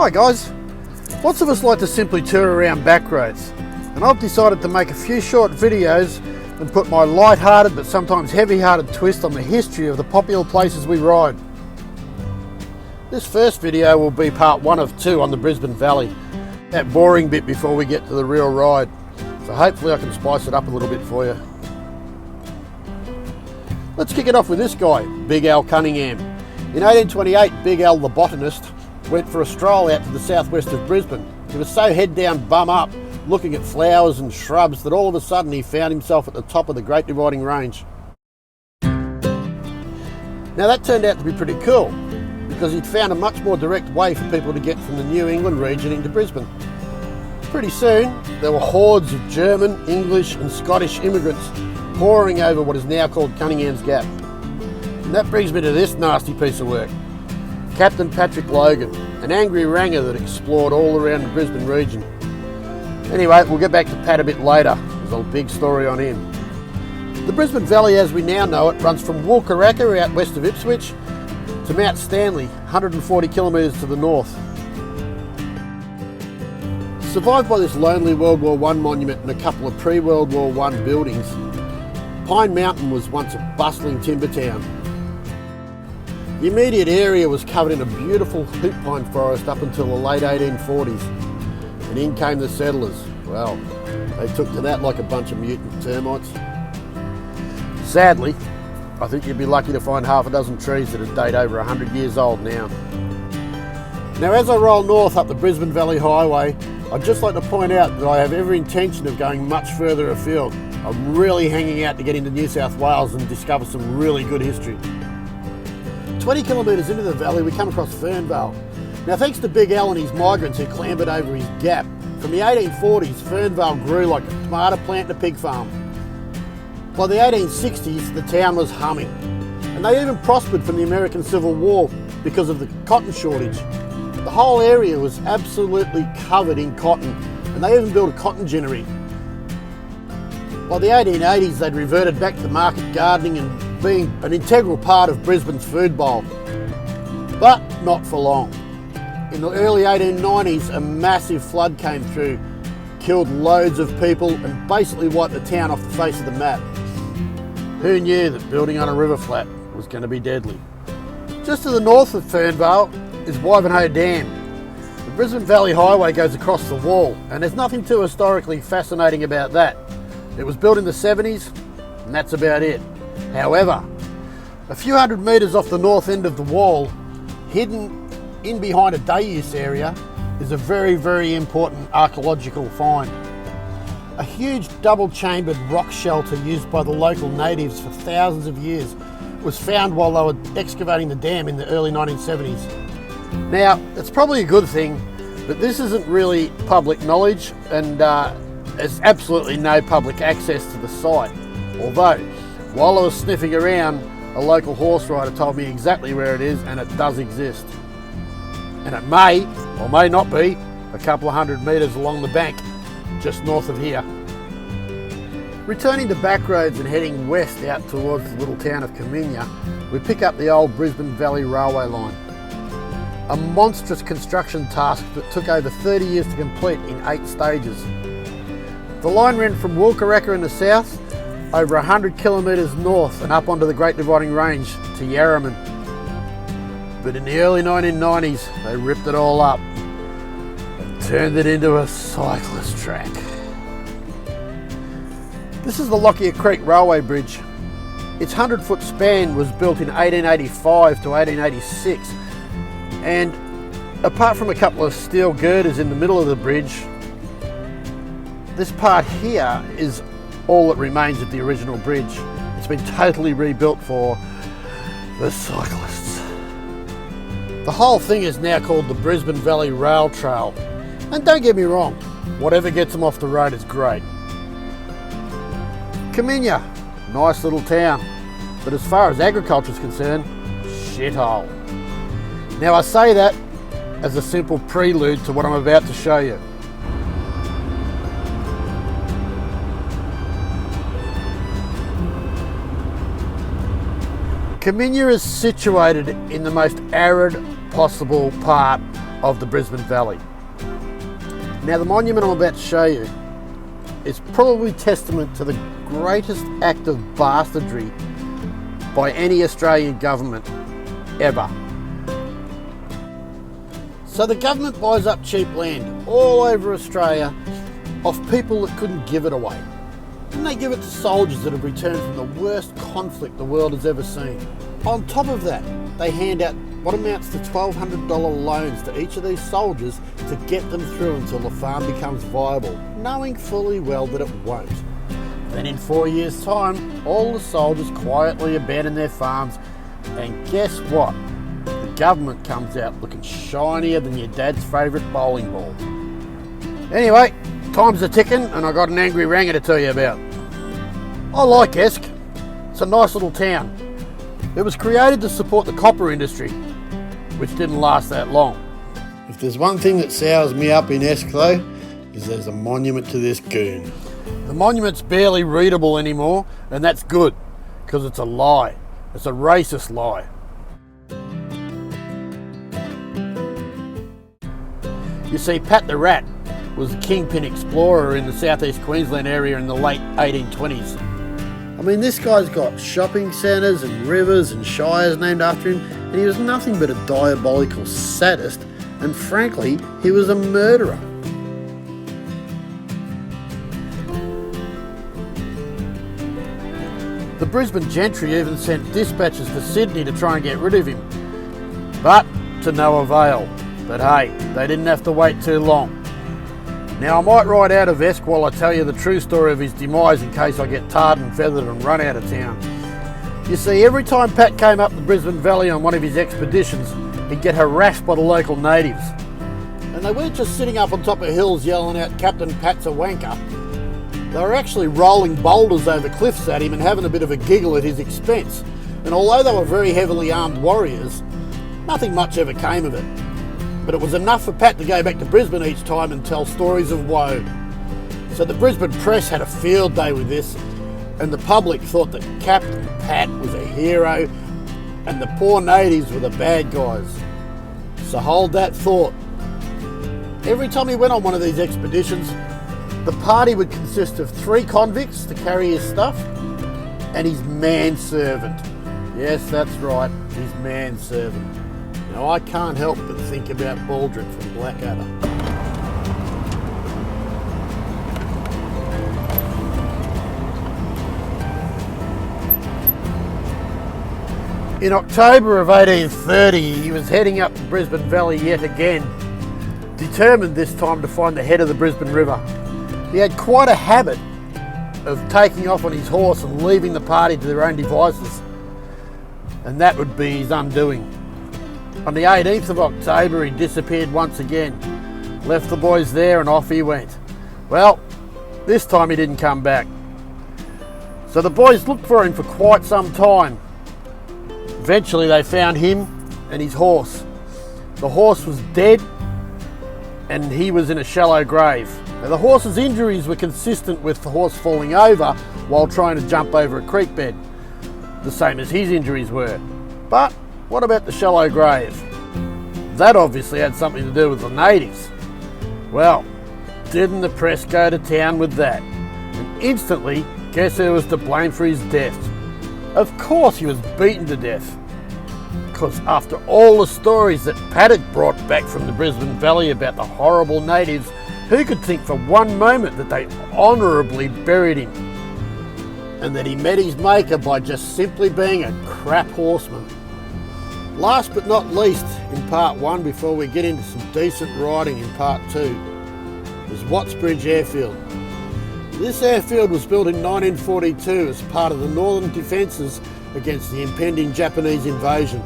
Hi guys, lots of us like to simply tour around Backroads, and I've decided to make a few short videos and put my light-hearted but sometimes heavy-hearted twist on the history of the popular places we ride. This first video will be part 1 of 2 on the Brisbane Valley, that boring bit before we get to the real ride, so hopefully I can spice it up a little bit for you. Let's kick it off with this guy, Big Al Cunningham. In 1828, Big Al the botanist went for a stroll out to the southwest of Brisbane. He was so head down, bum up, looking at flowers and shrubs that all of a sudden he found himself at the top of the Great Dividing Range. Now that turned out to be pretty cool, because he'd found a much more direct way for people to get from the New England region into Brisbane. Pretty soon, there were hordes of German, English and Scottish immigrants pouring over what is now called Cunningham's Gap. And that brings me to this nasty piece of work. Captain Patrick Logan, an angry ranger that explored all around the Brisbane region. Anyway, we'll get back to Pat a bit later. There's a big story on him. The Brisbane Valley as we now know it runs from Wulkuraka out west of Ipswich to Mount Stanley, 140 kilometres to the north. Survived by this lonely World War I monument and a couple of pre-World War I buildings, Pine Mountain was once a bustling timber town. The immediate area was covered in a beautiful hoop pine forest up until the late 1840s, and in came the settlers. Well, they took to that like a bunch of mutant termites. Sadly, I think you'd be lucky to find half a dozen trees that are date over 100 years old now. Now as I roll north up the Brisbane Valley Highway, I'd just like to point out that I have every intention of going much further afield. I'm really hanging out to get into New South Wales and discover some really good history. 20 kilometres into the valley we come across Fernvale. Now thanks to Big Al and his migrants who clambered over his gap, from the 1840s Fernvale grew like a tomato plant in a pig farm. By the 1860s the town was humming, and they even prospered from the American Civil War because of the cotton shortage. The whole area was absolutely covered in cotton, and they even built a cotton ginnery. By the 1880s they'd reverted back to market gardening and being an integral part of Brisbane's food bowl. But not for long. In the early 1890s a massive flood came through, killed loads of people and basically wiped the town off the face of the map. Who knew that building on a river flat was going to be deadly? Just to the north of Fernvale is Wivenhoe Dam. The Brisbane Valley Highway goes across the wall, and there's nothing too historically fascinating about that. It was built in the 70s, and that's about it. However, a few hundred metres off the north end of the wall, hidden in behind a day-use area, is a very, very important archaeological find. A huge double-chambered rock shelter used by the local natives for thousands of years was found while they were excavating the dam in the early 1970s. Now, it's probably a good thing, but this isn't really public knowledge, and there's absolutely no public access to the site. Although, while I was sniffing around, a local horse rider told me exactly where it is, and it does exist. And it may, or may not be, a couple of hundred metres along the bank, just north of here. Returning to Backroads and heading west out towards the little town of Camino, we pick up the old Brisbane Valley Railway line. A monstrous construction task that took over 30 years to complete in 8 stages. The line ran from Wulkuraka in the south, over 100 kilometres north and up onto the Great Dividing Range to Yarraman. But in the early 1990s, they ripped it all up and turned it into a cyclist track. This is the Lockyer Creek Railway Bridge. Its 100-foot span was built in 1885 to 1886, and apart from a couple of steel girders in the middle of the bridge, this part here is all that remains of the original bridge. It's been totally rebuilt for the cyclists. The whole thing is now called the Brisbane Valley Rail Trail. And don't get me wrong, whatever gets them off the road is great. Camino, nice little town, but as far as agriculture is concerned, shithole. Now I say that as a simple prelude to what I'm about to show you. Camino is situated in the most arid possible part of the Brisbane Valley. Now the monument I'm about to show you is probably testament to the greatest act of bastardry by any Australian government ever. So the government buys up cheap land all over Australia off people that couldn't give it away. And they give it to soldiers that have returned from the worst conflict the world has ever seen. On top of that, they hand out what amounts to $1,200 loans to each of these soldiers to get them through until the farm becomes viable, knowing fully well that it won't. Then in 4 years' time, all the soldiers quietly abandon their farms, and guess what? The government comes out looking shinier than your dad's favourite bowling ball. Anyway, time's a ticking and I got an angry ranger to tell you about. I like Esk. It's a nice little town. It was created to support the copper industry, which didn't last that long. If there's one thing that sours me up in Esk though, is there's a monument to this goon. The monument's barely readable anymore, and that's good, because it's a lie. It's a racist lie. You see, Pat the Rat was a kingpin explorer in the southeast Queensland area in the late 1820s. I mean, this guy's got shopping centres and rivers and shires named after him, and he was nothing but a diabolical sadist, and frankly, he was a murderer. The Brisbane gentry even sent dispatches to Sydney to try and get rid of him, but to no avail. But hey, they didn't have to wait too long. Now I might ride out of Esk while I tell you the true story of his demise in case I get tarred and feathered and run out of town. You see, every time Pat came up the Brisbane Valley on one of his expeditions, he'd get harassed by the local natives. And they weren't just sitting up on top of hills yelling out "Captain Pat's a wanker." They were actually rolling boulders over cliffs at him and having a bit of a giggle at his expense. And although they were very heavily armed warriors, nothing much ever came of it. But it was enough for Pat to go back to Brisbane each time and tell stories of woe. So the Brisbane press had a field day with this, and the public thought that Captain Pat was a hero and the poor natives were the bad guys. So hold that thought. Every time he went on one of these expeditions, the party would consist of 3 convicts to carry his stuff and his manservant. Yes, that's right, his manservant. Now I can't help but think about Baldrick from Blackadder. In October of 1830, he was heading up the Brisbane Valley yet again, determined this time to find the head of the Brisbane River. He had quite a habit of taking off on his horse and leaving the party to their own devices, and that would be his undoing. On the 18th of October, he disappeared once again, left the boys there and off he went. Well, this time he didn't come back. So the boys looked for him for quite some time. Eventually they found him and his horse. The horse was dead and he was in a shallow grave. Now, the horse's injuries were consistent with the horse falling over while trying to jump over a creek bed, the same as his injuries were. But what about the shallow grave? That obviously had something to do with the natives. Well, didn't the press go to town with that? And instantly, guess who was to blame for his death? Of course he was beaten to death. Because after all the stories that Pat had brought back from the Brisbane Valley about the horrible natives, who could think for one moment that they honourably buried him? And that he met his maker by just simply being a crap horseman. Last but not least, in part 1, before we get into some decent riding in part 2, is Wattsbridge Airfield. This airfield was built in 1942 as part of the northern defences against the impending Japanese invasion.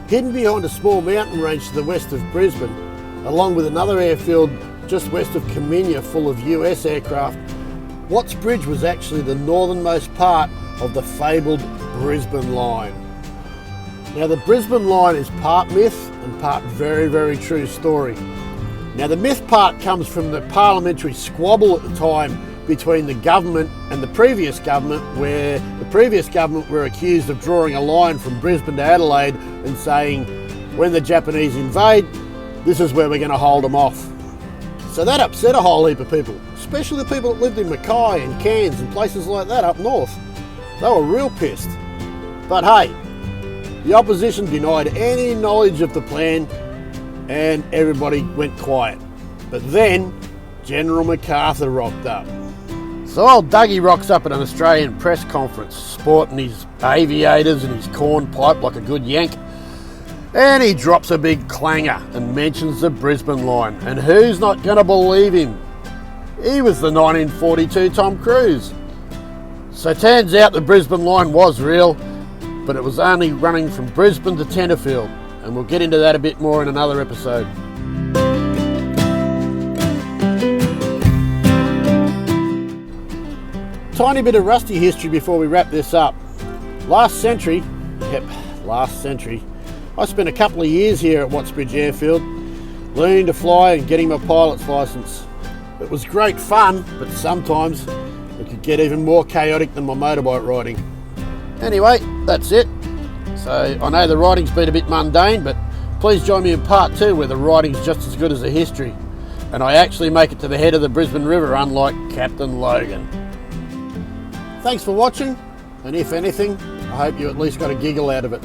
Hidden behind a small mountain range to the west of Brisbane, along with another airfield just west of Camino full of US aircraft, Wattsbridge was actually the northernmost part of the fabled Brisbane Line. Now the Brisbane Line is part myth and part very, very true story. Now the myth part comes from the parliamentary squabble at the time between the government and the previous government, where the previous government were accused of drawing a line from Brisbane to Adelaide and saying when the Japanese invade, this is where we're going to hold them off. So that upset a whole heap of people, especially the people that lived in Mackay and Cairns and places like that up north. They were real pissed. But hey, the opposition denied any knowledge of the plan and everybody went quiet. But then General MacArthur rocked up. So old Dougie rocks up at an Australian press conference, sporting his aviators and his corn pipe like a good Yank. And he drops a big clanger and mentions the Brisbane Line. And who's not going to believe him? He was the 1942 Tom Cruise. So turns out the Brisbane Line was real, but it was only running from Brisbane to Tenterfield. And we'll get into that a bit more in another episode. Tiny bit of rusty history before we wrap this up. Last century, I spent a couple of years here at Wattsbridge Airfield, learning to fly and getting my pilot's licence. It was great fun, but sometimes it could get even more chaotic than my motorbike riding. Anyway, that's it. So I know the writing's been a bit mundane, but please join me in part 2 where the writing's just as good as the history. And I actually make it to the head of the Brisbane River, unlike Captain Logan. Thanks for watching, and if anything, I hope you at least got a giggle out of it.